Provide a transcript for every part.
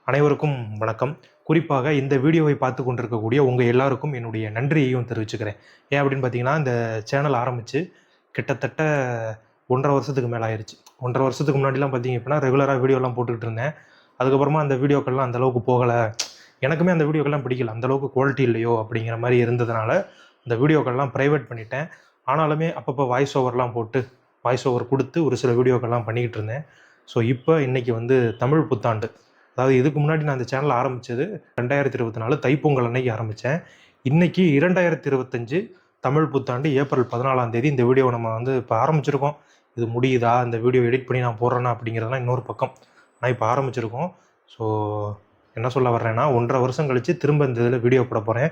அனைவருக்கும் வணக்கம். குறிப்பாக இந்த வீடியோவை பார்த்து கொண்டிருக்கக்கூடிய உங்கள் எல்லாருக்கும் என்னுடைய நன்றியையும் தெரிவிச்சுக்கிறேன். ஏன் அப்படின்னு பார்த்தீங்கன்னா, இந்த சேனல் ஆரம்பித்து கிட்டத்தட்ட 1.5 வருஷத்துக்கு மேலே ஆயிடுச்சு. 1.5 வருஷத்துக்கு முன்னாடிலாம் பார்த்தீங்க அப்படின்னா ரெகுலராக வீடியோலாம் போட்டுக்கிட்டு இருந்தேன். அதுக்கப்புறமா அந்த வீடியோக்கள்லாம் அந்தளவுக்கு போகலை. எனக்குமே அந்த வீடியோக்கள்லாம் பிடிக்கல. அந்தளவுக்கு குவாலிட்டி இல்லையோ அப்படிங்கிற மாதிரி இருந்ததுனால இந்த வீடியோக்கள்லாம் ப்ரைவேட் பண்ணிட்டேன். ஆனாலுமே அப்பப்போ வாய்ஸ் ஓவர்லாம் போட்டு வாய்ஸ் ஓவர் கொடுத்து ஒரு சில வீடியோக்கள்லாம் பண்ணிக்கிட்டு இருந்தேன். ஸோ இப்போ இன்றைக்கி வந்து தமிழ் புத்தாண்டு. அதாவது இதுக்கு முன்னாடி நான் இந்த சேனல் ஆரம்பித்தது 2024 தைப்பொங்கல் அன்னைக்கு ஆரம்பித்தேன். இன்றைக்கி 2025 தமிழ் புத்தாண்டு ஏப்ரல் 14ஆம் தேதி இந்த வீடியோவை நம்ம வந்து இப்போ ஆரம்பிச்சிருக்கோம். இது முடியுதா, இந்த வீடியோ எடிட் பண்ணி நான் போடுறேன்னா அப்படிங்கிறதுலாம் இன்னொரு பக்கம். நான் இப்போ ஆரம்பிச்சிருக்கோம். ஸோ என்ன சொல்ல வர்றேன்னா, 1.5 வருஷம் கழித்து திரும்ப இந்த இதில் வீடியோ போட போகிறேன்.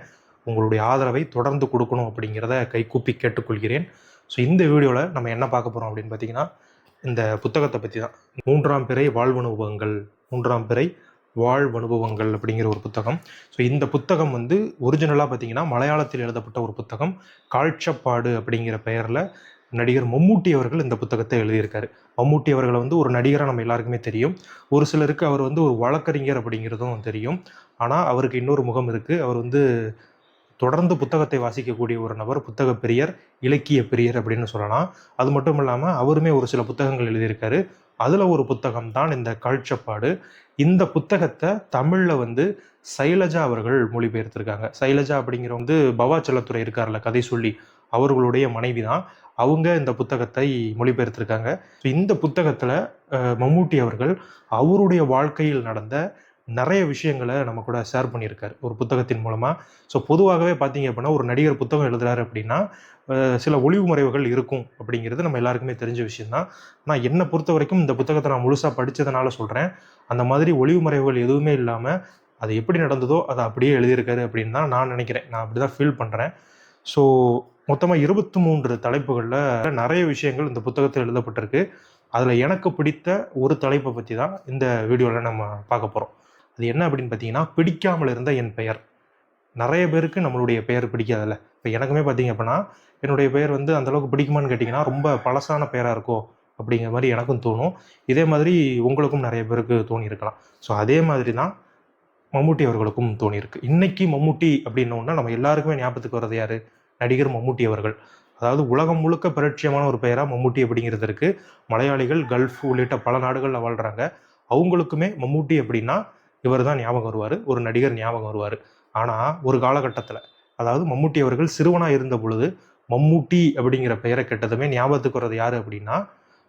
உங்களுடைய ஆதரவை தொடர்ந்து கொடுக்கணும் அப்படிங்கிறத கைக்கூப்பி கேட்டுக்கொள்கிறேன். ஸோ இந்த வீடியோவில் நம்ம என்ன பார்க்க போகிறோம் அப்படின்னு பார்த்தீங்கன்னா, இந்த புத்தகத்தை பற்றி தான். 3ஆம் பிறை வாழ்வனுபவங்கள் 3ஆம் பிறை வாழ்வனுபவங்கள் அப்படிங்கிற ஒரு புத்தகம். ஸோ இந்த புத்தகம் வந்து ஒரிஜினலாக பார்த்தீங்கன்னா மலையாளத்தில் எழுதப்பட்ட ஒரு புத்தகம். காழ்ச்சப்பாடு அப்படிங்கிற பெயரில் நடிகர் மம்முட்டி அவர்கள் இந்த புத்தகத்தை எழுதியிருக்காரு. மம்முட்டி அவர்களை வந்து ஒரு நடிகராக நம்ம எல்லாருக்குமே தெரியும். ஒரு சிலருக்கு அவர் வந்து ஒரு வழக்கறிஞர் அப்படிங்கிறதும் தெரியும். ஆனால் அவருக்கு இன்னொரு முகம் இருக்குது. அவர் வந்து தொடர்ந்து புத்தகத்தை வாசிக்கக்கூடிய ஒரு நபர், புத்தக பிரியர், இலக்கிய பிரியர் அப்படின்னு சொல்லலாம். அது மட்டும் இல்லாமல் அவருமே ஒரு சில புத்தகங்கள் எழுதியிருக்காரு. அதில் ஒரு புத்தகம் தான் இந்த காழ்ச்சப்பாடு. இந்த புத்தகத்தை தமிழில் வந்து சைலஜா அவர்கள் மொழிபெயர்த்திருக்காங்க. சைலஜா அப்படிங்கிற வந்து பவா செல்லத்துறை இருக்கார்ல, கதை சொல்லி, அவர்களுடைய மனைவி தான். அவங்க இந்த புத்தகத்தை மொழிபெயர்த்திருக்காங்க. இந்த புத்தகத்தில் மம்முட்டி அவர்கள் அவருடைய வாழ்க்கையில் நடந்த நிறைய விஷயங்களை நம்ம கூட ஷேர் பண்ணியிருக்காரு ஒரு புத்தகத்தின் மூலமாக. ஸோ பொதுவாகவே பார்த்தீங்க அப்படின்னா, ஒரு நடிகர் புத்தகம் எழுதுறாரு அப்படின்னா சில ஒளிவு மறைவுகள் இருக்கும் அப்படிங்கிறது நம்ம எல்லாருக்குமே தெரிஞ்ச விஷயம்தான். ஆனால் என்னை பொறுத்த வரைக்கும் இந்த புத்தகத்தை நான் முழுசாக படித்ததுனால சொல்கிறேன். அந்த மாதிரி ஒளிவு மறைவுகள் எதுவுமே இல்லாமல் அது எப்படி நடந்ததோ அதை அப்படியே எழுதியிருக்காரு அப்படின்னு தான் நான் நினைக்கிறேன். நான் அப்படி தான் ஃபீல் பண்ணுறேன். ஸோ மொத்தமாக 23 தலைப்புகளில் நிறைய விஷயங்கள் இந்த புத்தகத்தில் எழுதப்பட்டிருக்கு. அதில் எனக்கு பிடித்த ஒரு தலைப்பை பற்றி தான் இந்த வீடியோவில் நம்ம பார்க்க போகிறோம். அது என்ன அப்படின்னு பார்த்தீங்கன்னா, பிடிக்காமல் இருந்த என் பெயர். நிறைய பேருக்கு நம்மளுடைய பெயர் பிடிக்காதுல்ல. இப்போ எனக்குமே பார்த்தீங்க அப்படின்னா, என்னுடைய பெயர் வந்து அந்தளவுக்கு பிடிக்குமான்னு கேட்டிங்கன்னா, ரொம்ப பழசான பெயராக இருக்கோ அப்படிங்கிற மாதிரி எனக்கும் தோணும். இதே மாதிரி உங்களுக்கும் நிறைய பேருக்கு தோணியிருக்கலாம். ஸோ அதே மாதிரி தான் மம்முட்டி அவர்களுக்கும் தோணியிருக்கு. இன்றைக்கி மம்முட்டி அப்படின்னோன்னா நம்ம எல்லாருக்குமே ஞாபகத்துக்கு வர்றது யார்? நடிகர் மம்முட்டி அவர்கள். அதாவது உலகம் முழுக்க பரிட்சயமான ஒரு பெயராக மம்முட்டி அப்படிங்கிறது இருக்குது. மலையாளிகள், கல்ஃப் உள்ளிட்ட பல நாடுகளில் வாழ்கிறாங்க. அவங்களுக்குமே மம்முட்டி அப்படின்னா இவர் தான் ஞாபகம் வருவார். ஒரு நடிகர் ஞாபகம் வருவார். ஆனால் ஒரு காலகட்டத்தில், அதாவது மம்முட்டி அவர்கள் சிறுவனாக இருந்த பொழுது மம்முட்டி அப்படிங்கிற பெயரை கேட்டதுமே ஞாபகத்துக்கு வர்றது யார் அப்படின்னா,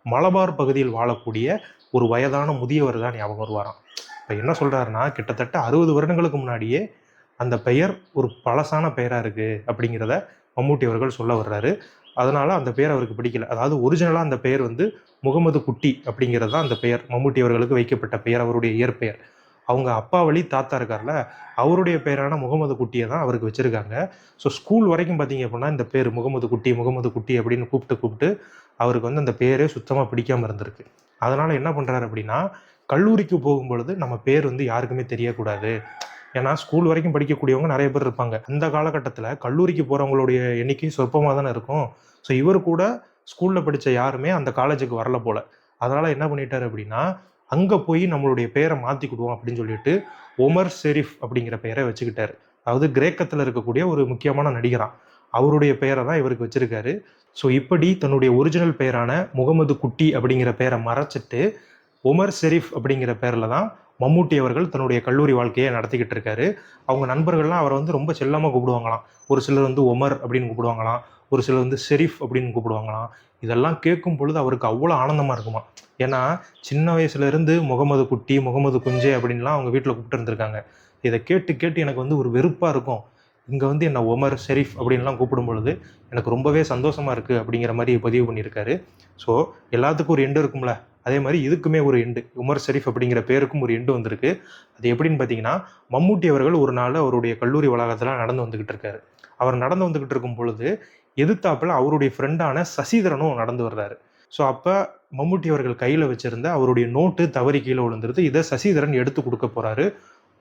மலபார் பகுதியில் வாழக்கூடிய ஒரு வயதான முதியவர் தான் ஞாபகம் வருவாராம். இப்போ என்ன சொல்கிறாருன்னா, கிட்டத்தட்ட 60 வருடங்களுக்கு முன்னாடியே அந்த பெயர் ஒரு பழசான பெயராக இருக்குது அப்படிங்கிறத மம்முட்டி அவர்கள் சொல்ல வர்றாரு. அதனால் அந்த பெயர் அவருக்கு பிடிக்கல. அதாவது ஒரிஜினலாக அந்த பெயர் வந்து முகமது குட்டி அப்படிங்கிறது தான் அந்த பெயர். மம்முட்டி அவர்களுக்கு வைக்கப்பட்ட பெயர், அவருடைய இயற்பெயர். அவங்க அப்பா வழி தாத்தா இருக்கார்ல, அவருடைய பேரான முகமது குட்டியை தான் அவருக்கு வச்சுருக்காங்க. ஸோ ஸ்கூல் வரைக்கும் பார்த்தீங்க அப்படின்னா இந்த பேர் முகமது குட்டி அப்படின்னு கூப்பிட்டு அவருக்கு வந்து அந்த பேரே சுத்தமாக பிடிக்காமல் இருந்திருக்கு. அதனால் என்ன பண்ணுறாரு அப்படின்னா, கல்லூரிக்கு போகும்பொழுது நம்ம பேர் வந்து யாருக்குமே தெரியக்கூடாது. ஏன்னா ஸ்கூல் வரைக்கும் படிக்கக்கூடியவங்க நிறைய பேர் இருப்பாங்க. அந்த காலகட்டத்தில் கல்லூரிக்கு போகிறவங்களுடைய எண்ணிக்கை சொற்பமாக தானே இருக்கும். ஸோ இவர் கூட ஸ்கூலில் படித்த யாருமே அந்த காலேஜுக்கு வரல போல். அதனால் என்ன பண்ணிட்டார் அப்படின்னா, அங்கே போய் நம்மளுடைய பெயரை மாற்றிக்கிடுவோம் அப்படின்னு சொல்லிட்டு ஒமர் ஷெரீஃப் அப்படிங்கிற பெயரை வச்சுக்கிட்டாரு. அதாவது கிரேக்கத்தில் இருக்கக்கூடிய ஒரு முக்கியமான நடிகரான். அவருடைய பெயரை தான் இவருக்கு வச்சிருக்காரு. ஸோ இப்படி தன்னுடைய ஒரிஜினல் பெயரான முகமது குட்டி அப்படிங்கிற பெயரை மறைச்சிட்டு ஒமர் ஷெரீஃப் அப்படிங்கிற பேரில் தான் மம்முட்டி அவர்கள் தன்னுடைய கல்லூரி வாழ்க்கையை நடத்திக்கிட்டு இருக்காரு. அவங்க நண்பர்கள்லாம் அவரை வந்து ரொம்ப செல்லமாக கூப்பிடுவாங்களாம். ஒரு சிலர் வந்து ஒமர் அப்படின்னு கூப்பிடுவாங்களாம், ஒரு சிலர் வந்து ஷெரீஃப் அப்படின்னு கூப்பிடுவாங்களாம். இதெல்லாம் கேட்கும் பொழுது அவருக்கு அவ்வளோ ஆனந்தமாக இருக்குமா. ஏன்னா சின்ன வயசுலேருந்து முகமது குட்டி, முகமது குஞ்சே அப்படின்லாம் அவங்க வீட்டில் கூப்பிட்டு இருந்திருக்காங்க. இதை கேட்டு கேட்டு எனக்கு வந்து ஒரு வெறுப்பாக இருக்கும். இங்கே வந்து என்ன ஒமர் ஷெரீஃப் அப்படின்லாம் கூப்பிடும் பொழுது எனக்கு ரொம்பவே சந்தோஷமாக இருக்குது அப்படிங்கிற மாதிரி பதிவு பண்ணியிருக்காரு. ஸோ எல்லாத்துக்கும் ஒரு எண்டு இருக்கும்ல, அதே மாதிரி இதுக்குமே ஒரு எண்டு. உமர் ஷெரீஃப் அப்படிங்கிற பேருக்கும் ஒரு எண்டு வந்திருக்கு. அது எப்படின்னு பார்த்தீங்கன்னா, மம்முட்டி அவர்கள் ஒரு நாள் அவருடைய கல்லூரி வளாகத்தில் நடந்து வந்துக்கிட்டு இருக்காரு. அவர் நடந்து வந்துக்கிட்டு இருக்கும் பொழுது எதிர்த்தாப்புல அவருடைய ஃப்ரெண்டான சசிதரனும் நடந்து வர்றாரு. ஸோ அப்போ மம்முட்டி அவர்கள் கையில் வச்சுருந்த அவருடைய நோட்டு தவறி கீழே விழுந்துருது. இதை சசிதரன் எடுத்து கொடுக்க போகிறாரு.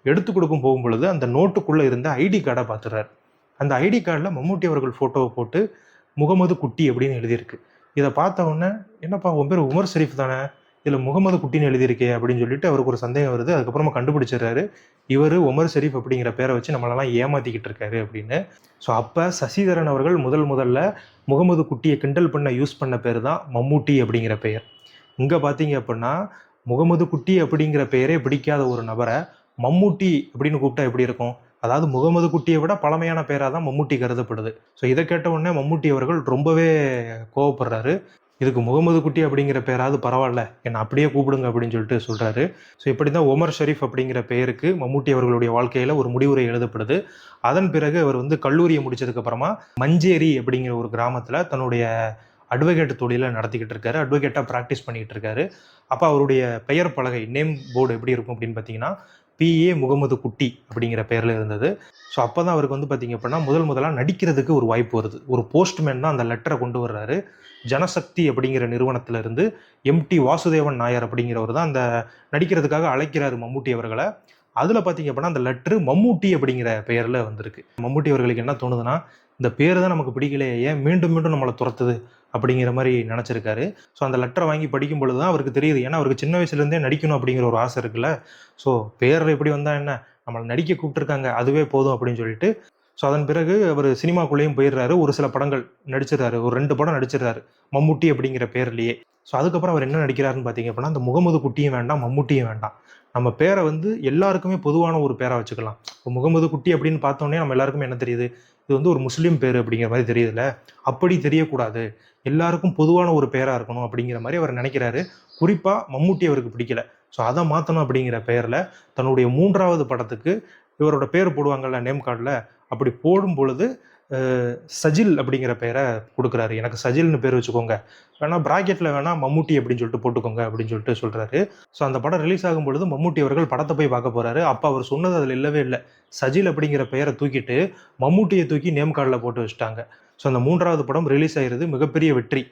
எடுத்து கொடுக்கும் போகும்பொழுது அந்த நோட்டுக்குள்ளே இருந்த ஐடி கார்டை பார்த்துடுறாரு. அந்த ஐடி கார்டில் மம்முட்டி அவர்கள் ஃபோட்டோவை போட்டு முகமது குட்டி அப்படின்னு எழுதியிருக்கு. இதை பார்த்த உடனே, என்னப்பா உன் பேர் உமர் ஷெரீஃப் தானே, இதில் முகமது குட்டின்னு எழுதியிருக்கே அப்படின்னு சொல்லிட்டு அவருக்கு ஒரு சந்தேகம் வருது. அதுக்கப்புறமா கண்டுபிடிச்சிடுறாரு, இவர் உமர் ஷெரீப் அப்படிங்கிற பேரை வச்சு நம்மளெல்லாம் ஏமாத்திக்கிட்டு இருக்காரு அப்படின்னு. ஸோ அப்போ சசிதரன் அவர்கள் முதல்ல முகமது குட்டியை கிண்டல் பண்ண யூஸ் பண்ண பேர் தான் மம்மூட்டி அப்படிங்கிற பெயர். இங்கே பார்த்தீங்க அப்படின்னா முகமது குட்டி அப்படிங்கிற பெயரே பிடிக்காத ஒரு நபரை மம்மூட்டி அப்படின்னு கூப்பிட்டா எப்படி இருக்கும்? அதாவது முகமது குட்டியை விட பழமையான பேராக தான் மம்மூட்டி கருதப்படுது. ஸோ இதை கேட்ட உடனே மம்மூட்டி அவர்கள் ரொம்பவே கோவப்படுறாரு. இதுக்கு முகமது குட்டி அப்படிங்கிற பேராவது பரவாயில்ல, என்னை அப்படியே கூப்பிடுங்க அப்படின்னு சொல்லிட்டு சொல்கிறாரு. ஸோ இப்படி தான் உமர் ஷெரீப் அப்படிங்கிற பெயருக்கு மம்மூட்டி அவர்களுடைய வாழ்க்கையில் ஒரு முடிவுரை எழுதப்படுது. அதன் பிறகு அவர் வந்து கல்லூரியை முடிச்சதுக்கப்புறமா மஞ்சேரி அப்படிங்கிற ஒரு கிராமத்தில் தன்னுடைய அட்வொகேட் தொழிலை நடத்திக்கிட்டு இருக்காரு. அட்வொகேட்டாக ப்ராக்டிஸ் பண்ணிக்கிட்டு இருக்காரு. அப்போ அவருடைய பெயர் பலகை நேம் போர்டு எப்படி இருக்கும் அப்படின்னு பார்த்தீங்கன்னா PA முகமது குட்டி அப்படிங்கிற பேரில் இருந்தது. ஸோ அப்போ தான் அவருக்கு வந்து பார்த்தீங்க அப்படின்னா முதலாக நடிக்கிறதுக்கு ஒரு வாய்ப்பு வருது. ஒரு போஸ்ட்மேன் தான் அந்த லெட்டரை கொண்டு வர்றாரு. ஜனசக்தி அப்படிங்கிற நிறுவனத்திலிருந்து MT வாசுதேவன் நாயர் அப்படிங்கிறவர் தான் அந்த நடிக்கிறதுக்காக அழைக்கிறாரு மம்மூட்டி அவர்களை. அதில் பார்த்தீங்க அப்படின்னா அந்த லெட்ரு மம்மூட்டி அப்படிங்கிற பெயரில் வந்திருக்கு. மம்மூட்டி அவர்களுக்கு என்ன தோணுதுன்னா, இந்த பேர் தான் நமக்கு பிடிக்கலையே, ஏன் மீண்டும் மீண்டும் நம்மளை துரத்துது அப்படிங்கிற மாதிரி நினச்சிருக்காரு. ஸோ அந்த லெட்டரை வாங்கி படிக்கும் பொழுது தான் அவருக்கு தெரியுது. ஏன்னா அவருக்கு சின்ன வயசுலேருந்தே நடிக்கணும் அப்படிங்கிற ஒரு ஆசை இருக்குல்ல. ஸோ பேர் எப்படி வந்தால் என்ன, நம்மளை நடிக்க கூப்பிட்டுருக்காங்க, அதுவே போதும் அப்படின்னு சொல்லிட்டு ஸோ அதன் பிறகு அவர் சினிமாக்குள்ளேயும் போயிடுறாரு. ஒரு சில படங்கள் நடிச்சிடுறாரு. ஒரு 2 படம் நடிச்சிடுறாரு மம்மூட்டி அப்படிங்கிற பேர்லேயே. ஸோ அதுக்கப்புறம் அவர் என்ன நடிக்கிறாருன்னு பார்த்தீங்க அப்படின்னா, அந்த முகமது குட்டியும் வேண்டாம், மம்மூட்டியும் வேண்டாம், நம்ம பேரை வந்து எல்லாருக்குமே பொதுவான ஒரு பேராக வச்சுக்கலாம். இப்போ முகமது குட்டி அப்படின்னு பார்த்தோன்னே நம்ம எல்லாருக்குமே என்ன தெரியுது, இது வந்து ஒரு முஸ்லீம் பேர் அப்படிங்கிற மாதிரி தெரியுதுல்ல. அப்படி தெரியக்கூடாது, எல்லாருக்கும் பொதுவான ஒரு பேராக இருக்கணும் அப்படிங்கிற மாதிரி அவர் நினைக்கிறாரு. குறிப்பாக மம்மூட்டி அவருக்கு பிடிக்கல. ஸோ அதை மாற்றணும் அப்படிங்கிற பெயரில் தன்னுடைய 3வது படத்துக்கு இவரோட பேர் போடுவாங்கல்ல நேம் கார்டில், அப்படி போடும் பொழுது சஜில் அப்படிங்கிற பேரை கொடுக்குறாரு. எனக்கு சஜில்னு பேர் வச்சுக்கோங்க, வேணா ப்ராக்கெட்டில் வேணா மம்மூட்டி அப்படின்னு சொல்லிட்டு போட்டுக்கோங்க அப்படின்னு சொல்லிட்டு சொல்கிறாரு. ஸோ அந்த படம் ரிலீஸ் ஆகும் பொழுது மம்மூட்டி அவர்கள் படத்தை போய் பார்க்க போகிறாரு. அப்போ அவர் சொன்னது அதில் இல்லவே இல்லை. சஜில் அப்படிங்கிற பெயரை தூக்கிட்டு மம்மூட்டியை தூக்கி நேம் கார்டில் போட்டு வச்சுட்டாங்க. ஸோ அந்த 3வது படம் ரிலீஸ் ஆகிறது மிகப்பெரிய வெற்றி.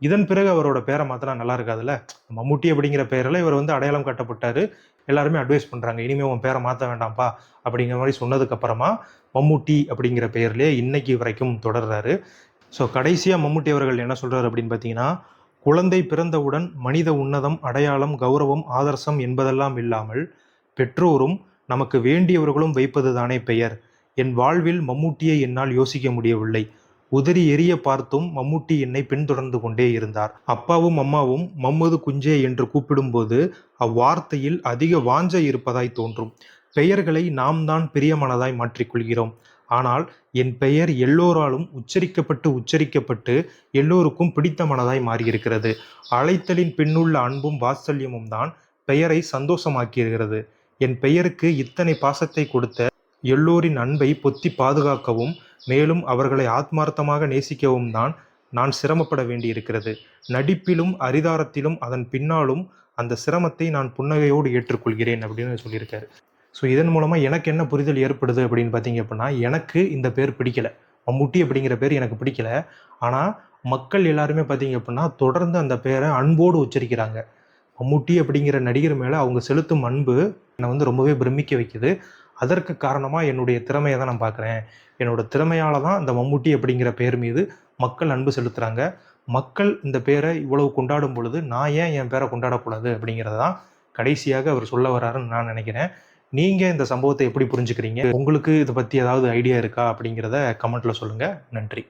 இதன் பிறகு அவரோட பேரை மாற்றினா நல்லா இருக்காதுல்ல. மம்மூட்டி அப்படிங்கிற பெயரில் இவர் வந்து அடையாளம் காட்டப்பட்டார். எல்லாருமே அட்வைஸ் பண்ணுறாங்க, இனிமேல் உன் பேரை மாற்ற வேண்டாம்ப்பா அப்படிங்கிற மாதிரி சொன்னதுக்கப்புறமா மம்மூட்டி அப்படிங்கிற பெயர்லேயே இன்னைக்கு வரைக்கும் தொடர்றாரு. ஸோ கடைசியாக மம்மூட்டி அவர்கள் என்ன சொல்கிறார் அப்படின்னு பார்த்தீங்கன்னா, குழந்தை பிறந்தவுடன் மனித உன்னதம், அடையாளம், கௌரவம், ஆதர்சம் என்பதெல்லாம் இல்லாமல் பெற்றோரும் நமக்கு வேண்டியவர்களும் வைப்பது தானே பெயர். என் வாழ்வில் மம்மூட்டியை என்னால் யோசிக்க முடியவில்லை. உதறி எரிய பார்த்தும் மம்மூட்டி என்னை பின்தொடர்ந்து கொண்டே இருந்தார். அப்பாவும் அம்மாவும் மம்மது குஞ்சே என்று கூப்பிடும்போது அவ்வார்த்தையில் அதிக வாஞ்சை இருப்பதாய் தோன்றும். பெயர்களை நாம் தான் பிரியமானதாய் மாற்றிக்கொள்கிறோம். ஆனால் என் பெயர் எல்லோராலும் உச்சரிக்கப்பட்டு எல்லோருக்கும் பிடித்தமானதாய் மாறியிருக்கிறது. அழைத்தலின் பின்னுள்ள அன்பும் வாத்சல்யமும் தான் பெயரை சந்தோஷமாக்கியிருக்கிறது. என் பெயருக்கு இத்தனை பாசத்தை கொடுத்த எல்லோரின் அன்பை பொத்தி பாதுகாக்கவும் மேலும் அவர்களை ஆத்மார்த்தமாக நேசிக்கவும் தான் நான் சிரமப்பட வேண்டியிருக்கிறது. நடிப்பிலும் அரிதாரத்திலும் அதன் பின்னாலும் அந்த சிரமத்தை நான் புன்னகையோடு ஏற்றுக்கொள்கிறேன் அப்படின்னு சொல்லியிருக்காரு. ஸோ இதன் மூலமாக எனக்கு என்ன புரிதல் ஏற்படுது அப்படின்னு பார்த்தீங்க அப்படின்னா, எனக்கு இந்த பேர் பிடிக்கல, மம்மூட்டி அப்படிங்கிற பேர் எனக்கு பிடிக்கல. ஆனால் மக்கள் எல்லாருமே பார்த்தீங்க அப்படின்னா தொடர்ந்து அந்த பேரை அன்போடு உச்சரிக்கிறாங்க. மம்மூட்டி அப்படிங்கிற நடிகர் மேலே அவங்க செலுத்தும் அன்பு என்னை வந்து ரொம்பவே பிரமிக்க வைக்குது. அதற்கு காரணமாக என்னுடைய திறமையை தான் நான் பார்க்குறேன். என்னோட திறமையால் தான் இந்த மம்மூட்டி அப்படிங்கிற பேர் மீது மக்கள் அன்பு செலுத்துகிறாங்க. மக்கள் இந்த பேரை இவ்வளவு கொண்டாடும் பொழுது நான் ஏன் என் பேரை கொண்டாடக்கூடாது அப்படிங்கிறத தான் கடைசியாக அவர் சொல்ல வர்றாருன்னு நான் நினைக்கிறேன். நீங்கள் இந்த சம்பவத்தை எப்படி புரிஞ்சுக்கிறீங்க? உங்களுக்கு இதை பற்றி ஏதாவது ஐடியா இருக்கா அப்படிங்கிறத கமெண்ட்டில் சொல்லுங்கள். நன்றி.